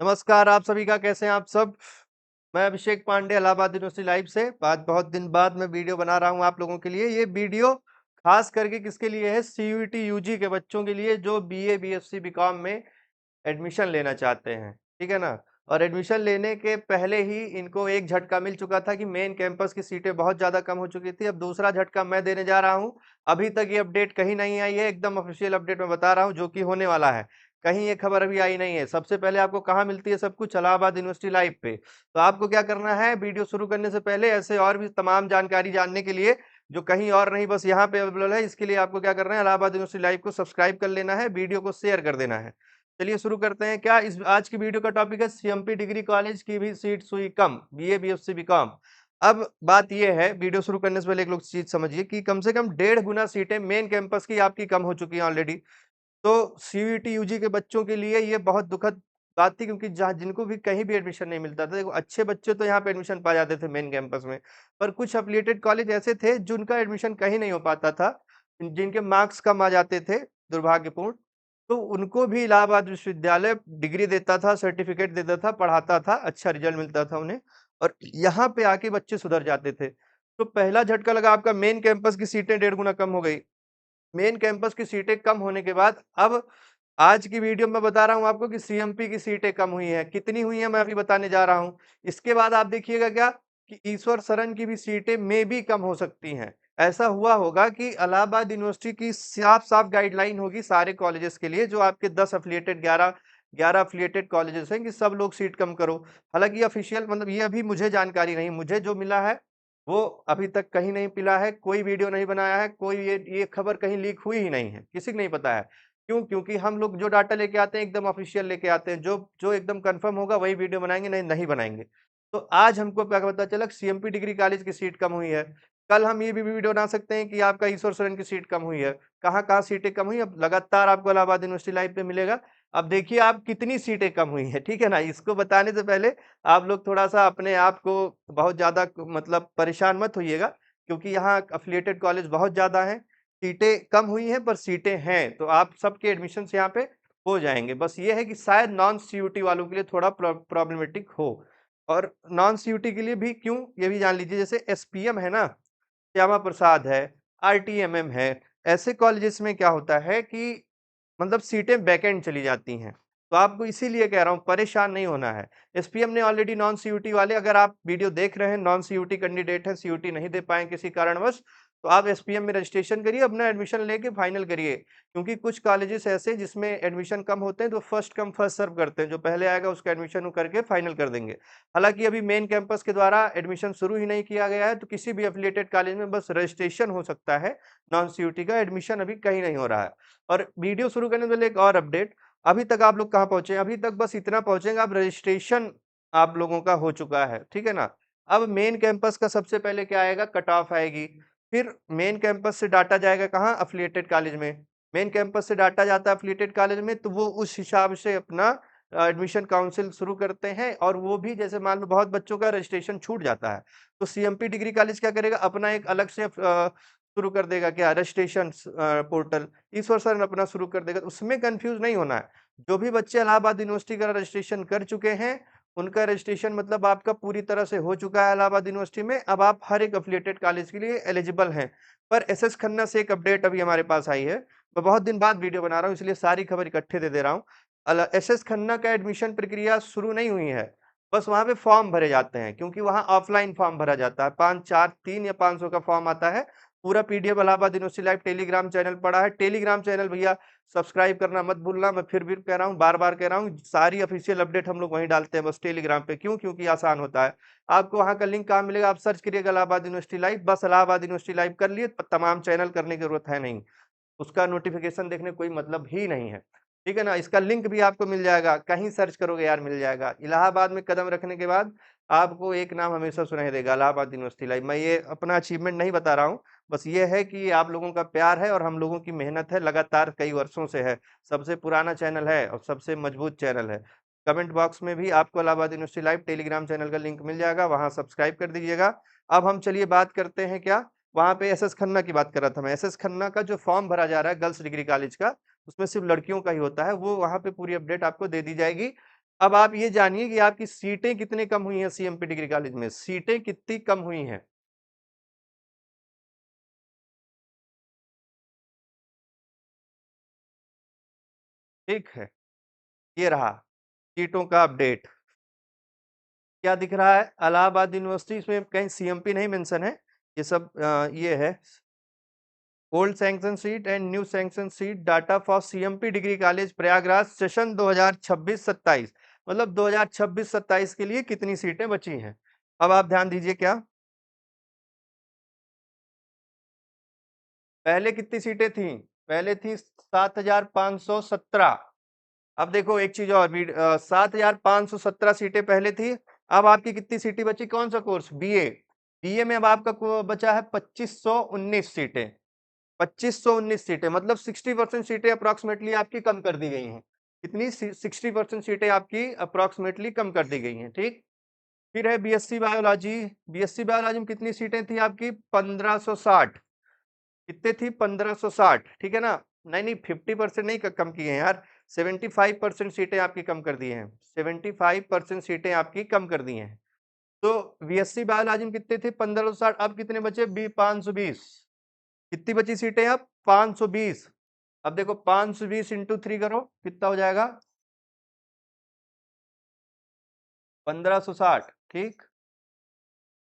नमस्कार, आप सभी का कैसे हैं आप सब? मैं अभिषेक पांडे इलाहाबाद यूनिवर्सिटी लाइव से आज बहुत दिन बाद मैं वीडियो बना रहा हूं आप लोगों के लिए। ये वीडियो खास करके किसके लिए है? सीयूईटी यूजी के बच्चों के लिए जो बीए, बीएससी, बीकॉम में एडमिशन लेना चाहते हैं, ठीक है ना? और एडमिशन लेने के पहले ही इनको एक झटका मिल चुका था कि मेन कैंपस की सीटें बहुत ज़्यादा कम हो चुकी थी। अब दूसरा झटका मैं देने जा रहा हूँ। अभी तक ये अपडेट कहीं नहीं आई है, एकदम ऑफिशियल अपडेट मैं बता रहा हूँ जो कि होने वाला है। कहीं ये खबर अभी आई नहीं है। सबसे पहले आपको कहाँ मिलती है सब कुछ? इलाहाबाद यूनिवर्सिटी लाइव पे। तो आपको क्या करना है, वीडियो शुरू करने से पहले ऐसे और भी तमाम जानकारी जानने के लिए जो कहीं और नहीं बस यहाँ पे अवेलेबल है, इसके लिए आपको क्या करना है, इलाहाबाद यूनिवर्सिटी लाइव को सब्सक्राइब कर लेना है, वीडियो को शेयर कर देना है। चलिए शुरू करते हैं। क्या इस आज की वीडियो का टॉपिक है सीएमपी डिग्री कॉलेज की भी सीट्स हुई कम, बीए, बीएससी, बीकॉम। अब बात यह है, वीडियो शुरू करने से पहले एक लोग चीज समझिए कि कम से कम 1.5 गुना सीटें मेन कैंपस की आपकी कम हो चुकी हैं ऑलरेडी। तो सीयूईटी यूजी के बच्चों के लिए ये बहुत दुखद बात थी, क्योंकि जहाँ जिनको भी कहीं भी एडमिशन नहीं मिलता था, देखो अच्छे बच्चे तो यहाँ पे एडमिशन पा जाते थे मेन कैंपस में, पर कुछ अफिलिएटेड कॉलेज ऐसे थे जिनका एडमिशन कहीं नहीं हो पाता था, जिनके मार्क्स कम आ जाते थे, दुर्भाग्यपूर्ण। तो उनको भी इलाहाबाद विश्वविद्यालय डिग्री देता था, सर्टिफिकेट देता था, पढ़ाता था, अच्छा रिजल्ट मिलता था उन्हें, और यहाँ पे आके बच्चे सुधर जाते थे। तो पहला झटका लगा आपका, मेन कैंपस की सीटें 1.5 गुना कम हो गई। मेन कैंपस की सीटें कम होने के बाद अब आज की वीडियो में बता रहा हूं आपको कि सीएमपी की सीटें कम हुई हैं। कितनी हुई हैं मैं अभी बताने जा रहा हूं। इसके बाद आप देखिएगा क्या कि ईश्वर शरण की भी सीटें में भी कम हो सकती हैं। ऐसा हुआ होगा कि इलाहाबाद यूनिवर्सिटी की साफ साफ गाइडलाइन होगी सारे कॉलेजेस के लिए, जो आपके 10 अफिलिएटेड 11 अफिलिएटेड कॉलेजेस हैं, कि सब लोग सीट कम करो। हालांकि ऑफिशियल मतलब ये अभी मुझे जानकारी नहीं, मुझे जो मिला है वो अभी तक कहीं नहीं पिला है, कोई वीडियो नहीं बनाया है, कोई ये खबर कहीं लीक हुई ही नहीं है, किसी को नहीं पता है। क्यों? क्योंकि हम लोग जो डाटा लेके आते हैं एकदम ऑफिशियल लेके आते हैं, जो जो एकदम कंफर्म होगा वही वीडियो बनाएंगे, नहीं नहीं बनाएंगे। तो आज हमको क्या पता चला, सीएमपी डिग्री कॉलेज की सीट कम हुई है। कल हम ये भी वीडियो बना सकते हैं कि आपका ईश्वर सरण की सीट कम हुई है। कहाँ कहाँ सीटें कम हुई, अब लगातार आपको इलाहाबाद यूनिवर्सिटी लाइव पे मिलेगा। अब देखिए आप कितनी सीटें कम हुई है, ठीक है ना? इसको बताने से पहले आप लोग थोड़ा-सा अपने आप को बहुत ज़्यादा मतलब परेशान मत होइएगा, क्योंकि यहाँ अफ़िलिएटेड कॉलेज बहुत ज़्यादा हैं। सीटें कम हुई हैं पर सीटें हैं, तो आप सबके एडमिशन्स यहाँ पे हो जाएँगे। बस ये है कि शायद नॉन सीयूटी वालों के लिए थोड़ा प्रॉब्लमेटिक हो। और नॉन सीयूटी के लिए भी क्यों, ये भी जान लीजिए। जैसे एसपीएम है ना, श्यामा प्रसाद है, आरटीएमएम है, ऐसे कॉलेजेस में क्या होता है कि मतलब सीटें वैकेंट चली जाती हैं। तो आपको इसीलिए कह रहा हूँ, परेशान नहीं होना है। एसपीएम ने ऑलरेडी नॉन सीयूटी वाले, अगर आप वीडियो देख रहे हैं, नॉन सीयूटी कैंडिडेट हैं, सीयूटी नहीं दे पाए किसी कारणवश, तो आप एसपीएम में रजिस्ट्रेशन करिए, अपना एडमिशन लेके फाइनल करिए। क्योंकि कुछ कॉलेजेस ऐसे जिसमें एडमिशन कम होते हैं तो फर्स्ट कम फर्स्ट सर्व करते हैं, जो पहले आएगा उसका एडमिशन वो करके फाइनल कर देंगे। हालाँकि अभी मेन कैंपस के द्वारा एडमिशन शुरू ही नहीं किया गया है, तो किसी भी एफिलिएटेड कॉलेज में बस रजिस्ट्रेशन हो सकता है, नॉन सीयूटी का एडमिशन अभी कहीं नहीं हो रहा है। और वीडियो शुरू करने से पहले एक और अपडेट, अभी तक आप लोग कहाँ पहुँचे हैं? अभी तक बस इतना पहुँचे हैं, आप रजिस्ट्रेशन आप लोगों का हो चुका है, ठीक है ना? अब मेन कैंपस का सबसे पहले क्या आएगा, कट ऑफ आएगी। फिर मेन कैंपस से डाटा जाएगा कहाँ? एफिलिएटेड कॉलेज में। मेन कैंपस से डाटा जाता है एफिलिएटेड कॉलेज में, तो वो उस हिसाब से अपना एडमिशन काउंसिल शुरू करते हैं, और वो भी जैसे मान लो बहुत बच्चों का रजिस्ट्रेशन छूट जाता है, तो सीएमपी डिग्री कॉलेज क्या करेगा, अपना एक अलग से शुरू कर देगा, क्या, रजिस्ट्रेशन पोर्टल। ईश्वर सर अपना शुरू कर देगा, तो उसमें कंफ्यूज नहीं होना है। जो भी बच्चे इलाहाबाद यूनिवर्सिटी का रजिस्ट्रेशन कर चुके हैं, उनका रजिस्ट्रेशन मतलब आपका पूरी तरह से हो चुका है इलाहाबाद यूनिवर्सिटी में। अब आप हर एक एफिलिएटेड कॉलेज के लिए एलिजिबल हैं। पर एसएस खन्ना से एक अपडेट अभी हमारे पास आई है। मैं बहुत दिन बाद वीडियो बना रहा हूँ, इसलिए सारी खबर इकट्ठे दे रहा हूँ। एसएस खन्ना का एडमिशन प्रक्रिया शुरू नहीं हुई है। बस वहाँ पे फॉर्म भरे जाते हैं, क्योंकि वहाँ ऑफलाइन फॉर्म भरा जाता है। 5 4 3 या 500 का फॉर्म आता है। पूरा PDF Allahabad university live Telegram channel पड़ा है। टेलीग्राम चैनल भैया सब्सक्राइब करना मत भूलना। मैं फिर भी कह रहा हूँ, बार बार कह रहा हूँ, सारी ऑफिशियल अपडेट हम लोग वहीं डालते हैं बस टेलीग्राम पे। क्यों? क्योंकि आसान होता है। आपको वहाँ का लिंक कहाँ मिलेगा, आप सर्च करिएगा इलाहाबाद यूनिवर्सिटी लाइव, बस इलाहाबाद यूनिवर्सिटी लाइव कर लिए, तमाम चैनल करने की जरूरत है नहीं। उसका नोटिफिकेशन देखने कोई मतलब ही नहीं है, ठीक है ना? इसका लिंक भी आपको मिल जाएगा, कहीं सर्च करोगे यार मिल जाएगा। इलाहाबाद में कदम रखने के बाद आपको एक नाम हमेशा सुनाई देगा, इलाहाबाद यूनिवर्सिटी लाइव। मैं ये अपना अचीवमेंट नहीं बता रहा हूँ, बस ये है कि आप लोगों का प्यार है और हम लोगों की मेहनत है, लगातार कई वर्षों से है। सबसे पुराना चैनल है और सबसे मजबूत चैनल है। कमेंट बॉक्स में भी आपको Allahabad university live Telegram channel का लिंक मिल जाएगा, वहां सब्सक्राइब कर दीजिएगा। अब हम चलिए बात करते हैं, क्या, वहाँ पे एसएस खन्ना की बात कर रहा था मैं। एसएस खन्ना का जो फॉर्म भरा जा रहा है गर्ल्स डिग्री कॉलेज का, उसमें सिर्फ लड़कियों का ही होता है। वो वहाँ पे पूरी अपडेट आपको दे दी जाएगी। अब आप ये जानिए कि आपकी सीटें कितनी कम हुई हैं सीएमपी डिग्री कॉलेज में, सीटें कितनी कम हुई हैं। ठीक है, ये रहा सीटों का अपडेट। क्या दिख रहा है? इलाहाबाद यूनिवर्सिटी, इसमें कहीं सीएमपी नहीं मेंशन है, ये सब ये है old sanction seat and new sanction seat data for CMP degree college Prayagraj session 2026-27, मतलब 2026-27 के लिए कितनी सीटें बची हैं। अब आप ध्यान दीजिए, क्या पहले कितनी सीटें थी? पहले थी 7,517। अब देखो एक चीज और, 7,517 सीटें पहले थी। अब आपकी कितनी सीटें बची? कौन सा कोर्स? बीए। बीए में अब आपका बचा है 2519 सीटें। 2519 सीटें मतलब 60% सीटें अप्रोक्सीमेटली आपकी कम कर दी गई हैं। कितनी? 60% सीटें आपकी अप्रोक्सीमेटली कम कर दी गई हैं। ठीक, फिर है बीएससी बायोलॉजी। बीएससी बायोलॉजी में कितनी सीटें थी आपकी? 1560। कितने थी? 1560। ठीक है ना? नहीं नहीं, 50% नहीं कम की है यार, 75% सीटें आपकी कम कर दी हैं। 75% सीटें आपकी कम कर दी हैं। तो बीएससी बायोलॉजी में कितने थे? 1560। अब कितने बचे? बी 520। कितनी बची सीटें? अब 520। अब देखो 520 इंटू 3 करो, कितना हो जाएगा? 1560। ठीक,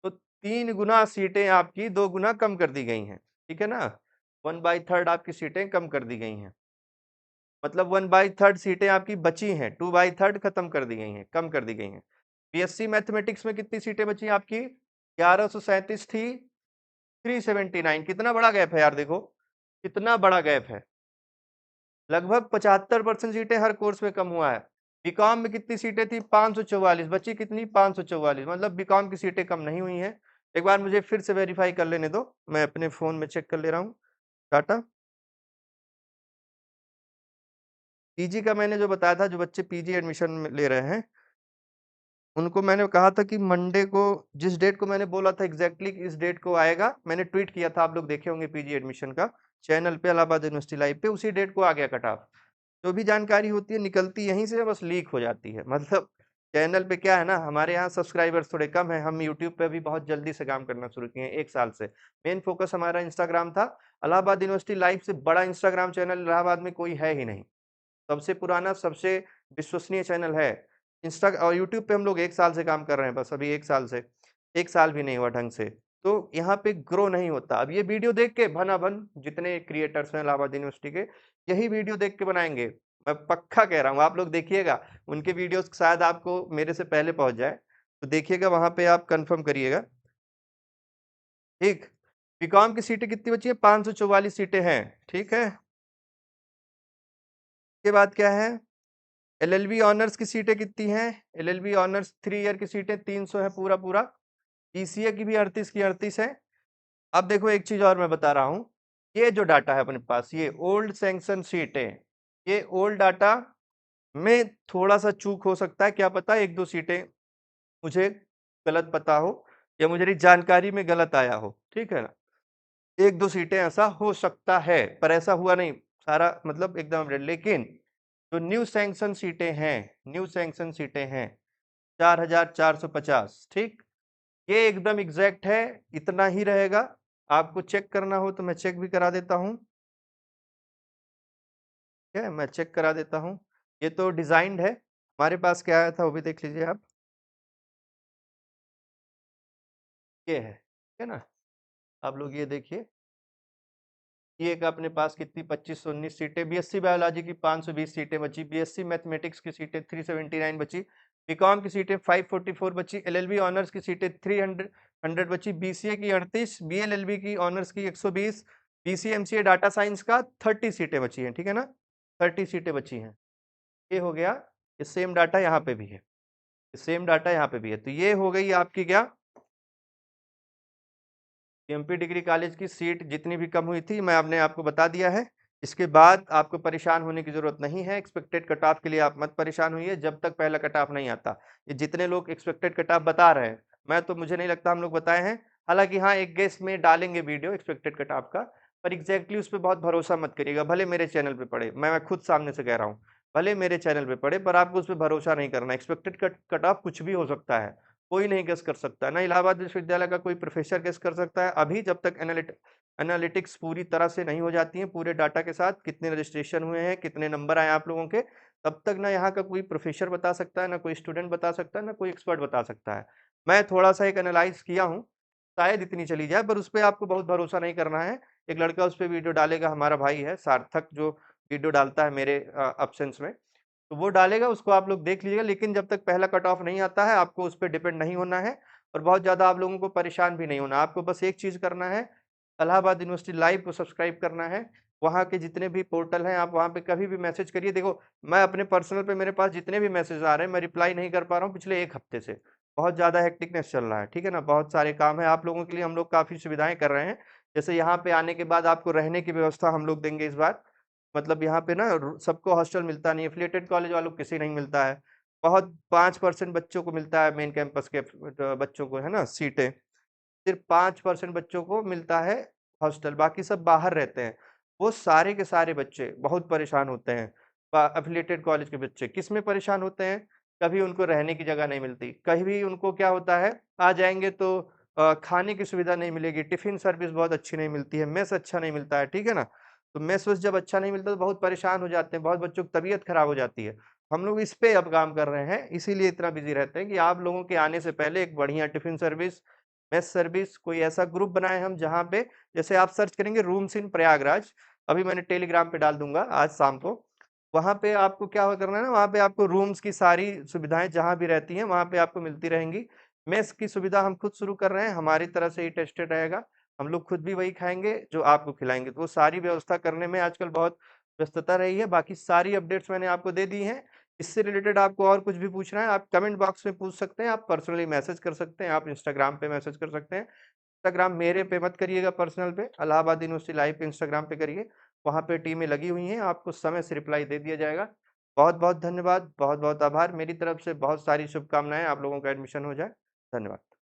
तो 3 गुना सीटें आपकी 2 गुना कम कर दी गई हैं। ठीक है ना? 1/3 आपकी सीटें कम कर दी गई हैं, मतलब 1/3 सीटें आपकी बची हैं, 2/3 खत्म कर दी गई हैं, कम कर दी गई हैं। बीएससी मैथमेटिक्स में कितनी सीटें बची आपकी? 1137 थी, 379। कितना बड़ा गैप है यार, देखो कितना बड़ा गैप है। लगभग 75% सीटें हर कोर्स में कम हुआ है। बीकॉम में कितनी सीटें थी? 544। बची कितनी? 544, मतलब बीकॉम की सीटें कम नहीं हुई हैं। एक बार मुझे फिर से वेरीफाई कर लेने दो, मैं अपने फोन में चेक कर ले रहा हूँ डाटा। पीजी का मैंने जो बताया था, जो बच्चे पीजी एडमिशन ले रहे हैं, उनको मैंने कहा था कि मंडे को, जिस डेट को मैंने बोला था एग्जैक्टली इस डेट को आएगा, मैंने ट्वीट किया था, आप लोग देखे होंगे पीजी एडमिशन का चैनल पे, इलाहाबाद यूनिवर्सिटी लाइव पे, उसी डेट को आ गया कट ऑफ। जो भी जानकारी होती है निकलती यहीं से, बस लीक हो जाती है। मतलब चैनल पे क्या है ना, हमारे यहाँ सब्सक्राइबर्स थोड़े कम है, हम यूट्यूब पे भी बहुत जल्दी से काम करना शुरू किए हैं, 1 साल से। मेन फोकस हमारा इंस्टाग्राम था। इलाहाबाद यूनिवर्सिटी लाइव से बड़ा इंस्टाग्राम चैनल इलाहाबाद में कोई है ही नहीं, सबसे पुराना, सबसे विश्वसनीय चैनल है। इंस्टा और यूट्यूब पे हम लोग 1 साल से काम कर रहे हैं, बस अभी 1 साल से, 1 साल भी नहीं हुआ ढंग से। तो यहाँ पे ग्रो नहीं होता। अब ये वीडियो देख के भन जितने क्रिएटर्स हैं इलाहाबाद यूनिवर्सिटी के, यही वीडियो देख के बनाएंगे, मैं पक्का कह रहा हूँ। आप लोग देखिएगा, उनके वीडियोस शायद आपको मेरे से पहले पहुंच जाए, तो देखिएगा वहां पे, आप कंफर्म करिएगा। ठीक, बीकॉम की सीटें कितनी बची है? 544 सीटें हैं। ठीक है, के बाद क्या है? एलएलबी ऑनर्स की सीटें कितनी हैं? एलएलबी ऑनर्स 3 ईयर की सीटें 300 है पूरा पूरा। बीसीए की भी 38 की 38 है। अब देखो एक चीज और मैं बता रहा हूँ, ये जो डाटा है अपने पास, ये ओल्ड सैंक्शन सीटें, ये ओल्ड डाटा में थोड़ा सा चूक हो सकता है, क्या पता 1-2 सीटें मुझे गलत पता हो, या मुझे जानकारी में गलत आया हो। ठीक है ना? 1-2 सीटें ऐसा हो सकता है, पर ऐसा हुआ नहीं सारा, मतलब एकदम। लेकिन जो न्यू सैंक्शन सीटें हैं, न्यू सैंक्शन सीटें हैं 4,450। ठीक, ये एकदम एग्जैक्ट है, इतना ही रहेगा। आपको चेक करना हो तो मैं चेक भी करा देता हूँ। ठीक है, मैं चेक करा देता हूँ। ये तो डिजाइंड है, हमारे पास क्या आया था वो भी देख लीजिए आप। ये है, ठीक है ना? आप लोग ये देखिए, ये का अपने पास कितनी 2519 सीटें, बीएससी बायोलॉजी की 520 सीटें बची, बीएससी मैथमेटिक्स की सीटें 379 बची, बीकॉम की सीटें 544 बची, एलएलबी ऑनर्स की सीटें 300 बची, बीसीए की 38, बीएलएलबी की ऑनर्स की 120, बीसीएमसीए डाटा साइंस का 30 सीटें बची हैं। ठीक है ना? 30 सीटें बची हैं। ये हो गया, ये सेम डाटा यहाँ पे भी है, सेम डाटा यहाँ पे भी है। तो ये हो गई आपकी क्या, एमपी डिग्री कॉलेज की सीट जितनी भी कम हुई थी, मैं आपने आपको बता दिया है। इसके बाद आपको परेशान होने की जरूरत नहीं है। एक्सपेक्टेड कट ऑफ के लिए आप मत परेशान होइए जब तक पहला कट ऑफ नहीं आता। ये जितने लोग एक्सपेक्टेड कट ऑफ बता रहे हैं, मैं तो मुझे नहीं लगता हम लोग बताए हैं। हालांकि हाँ, एक गेस में डालेंगे वीडियो एक्सपेक्टेड कट ऑफ का, पर एग्जैक्टली उस पर बहुत भरोसा मत करिएगा, भले मेरे चैनल पे पड़े, मैं खुद सामने से कह रहा हूँ। भले मेरे चैनल पे पढ़े, पर आपको उस पे भरोसा नहीं करना। एक्सपेक्टेड कट ऑफ कुछ भी हो सकता है, कोई नहीं गेस कर सकता, ना इलाहाबाद विश्वविद्यालय का कोई प्रोफेसर गेस कर सकता है। अभी जब तक एनालिटिक्स पूरी तरह से नहीं हो जाती है, पूरे डाटा के साथ कितने रजिस्ट्रेशन हुए हैं, कितने नंबर आए आप लोगों के, तब तक ना यहाँ का कोई प्रोफेसर बता सकता है, ना कोई स्टूडेंट बता सकता है, ना कोई एक्सपर्ट बता सकता है। मैं थोड़ा सा एक एनालाइज किया हूँ, शायद इतनी चली जाए, पर उस पे आपको बहुत भरोसा नहीं करना है। एक लड़का उस पे वीडियो डालेगा, हमारा भाई है सार्थक, जो वीडियो डालता है मेरे अब्सेंस में, तो वो डालेगा, उसको आप लोग देख लीजिएगा। लेकिन जब तक पहला कट ऑफ नहीं आता है, आपको उस पे डिपेंड नहीं होना है, और बहुत ज़्यादा आप लोगों को परेशान भी नहीं होना। आपको बस एक चीज़ करना है, इलाहाबाद यूनिवर्सिटी लाइव को सब्सक्राइब करना है। वहाँ के जितने भी पोर्टल हैं, आप वहाँ पे कभी भी मैसेज करिए। देखो, मैं अपने पर्सनल पे मेरे पास जितने भी मैसेज आ रहे हैं, मैं रिप्लाई नहीं कर पा रहा हूँ पिछले 1 हफ्ते से। बहुत ज़्यादा हेक्टिकनेस चल रहा है, ठीक है ना? बहुत सारे काम हैं, आप लोगों के लिए हम लोग काफ़ी सुविधाएँ कर रहे हैं। जैसे यहाँ पे आने के बाद आपको रहने की व्यवस्था हम लोग देंगे इस बार। मतलब यहाँ पे ना सबको हॉस्टल मिलता नहीं है, एफिलिएटेड कॉलेज वालों को किसी नहीं मिलता है। बहुत 5% बच्चों को मिलता है, मेन कैंपस के बच्चों को, है ना, सीटें। सिर्फ 5% बच्चों को मिलता है हॉस्टल, बाकी सब बाहर रहते हैं। वो सारे के सारे बच्चे बहुत परेशान होते हैं। एफिलिएटेड कॉलेज के बच्चे किस में परेशान होते हैं? कभी उनको रहने की जगह नहीं मिलती, कभी उनको क्या होता है, आ जाएंगे तो खाने की सुविधा नहीं मिलेगी, टिफिन सर्विस बहुत अच्छी नहीं मिलती है, मेस अच्छा नहीं मिलता है, ठीक है ना? तो मेस वेस जब अच्छा नहीं मिलता तो बहुत परेशान हो जाते हैं, बहुत बच्चों की तबीयत खराब हो जाती है। हम लोग इस पे अब काम कर रहे हैं, इसीलिए इतना बिजी रहते हैं कि आप लोगों के आने से पहले एक बढ़िया टिफिन सर्विस, मेस सर्विस, कोई ऐसा ग्रुप बनाए हम जहाँ पे, जैसे आप सर्च करेंगे रूम्स इन प्रयागराज, अभी मैंने टेलीग्राम पे डाल दूंगा आज शाम को। वहाँ पे आपको क्या करना है ना, वहाँ पे आपको रूम्स की सारी सुविधाएं जहाँ भी रहती हैं वहाँ पे आपको मिलती रहेंगी। मेस की सुविधा हम खुद शुरू कर रहे हैं, हमारी तरफ से ही टेस्टेड रहेगा। हम लोग खुद भी वही खाएंगे जो आपको खिलाएंगे। तो वो सारी व्यवस्था करने में आजकल बहुत व्यस्तता रही है। बाकी सारी अपडेट्स मैंने आपको दे दी हैं। इससे रिलेटेड आपको और कुछ भी पूछना है, आप कमेंट बॉक्स में पूछ सकते हैं, आप पर्सनली मैसेज कर सकते हैं, आप इंस्टाग्राम पे मैसेज कर सकते हैं। इंस्टाग्राम मेरे पे मत करिएगा, पर्सनल पे इलाहाबाद यूनिवर्सिटी लाइव पे इंस्टाग्राम पे करिए। वहाँ पे टीमें लगी हुई हैं, आपको समय से रिप्लाई दे दिया जाएगा। बहुत बहुत धन्यवाद, बहुत बहुत आभार। मेरी तरफ से बहुत सारी शुभकामनाएं, आप लोगों का एडमिशन हो जाए। धन्यवाद।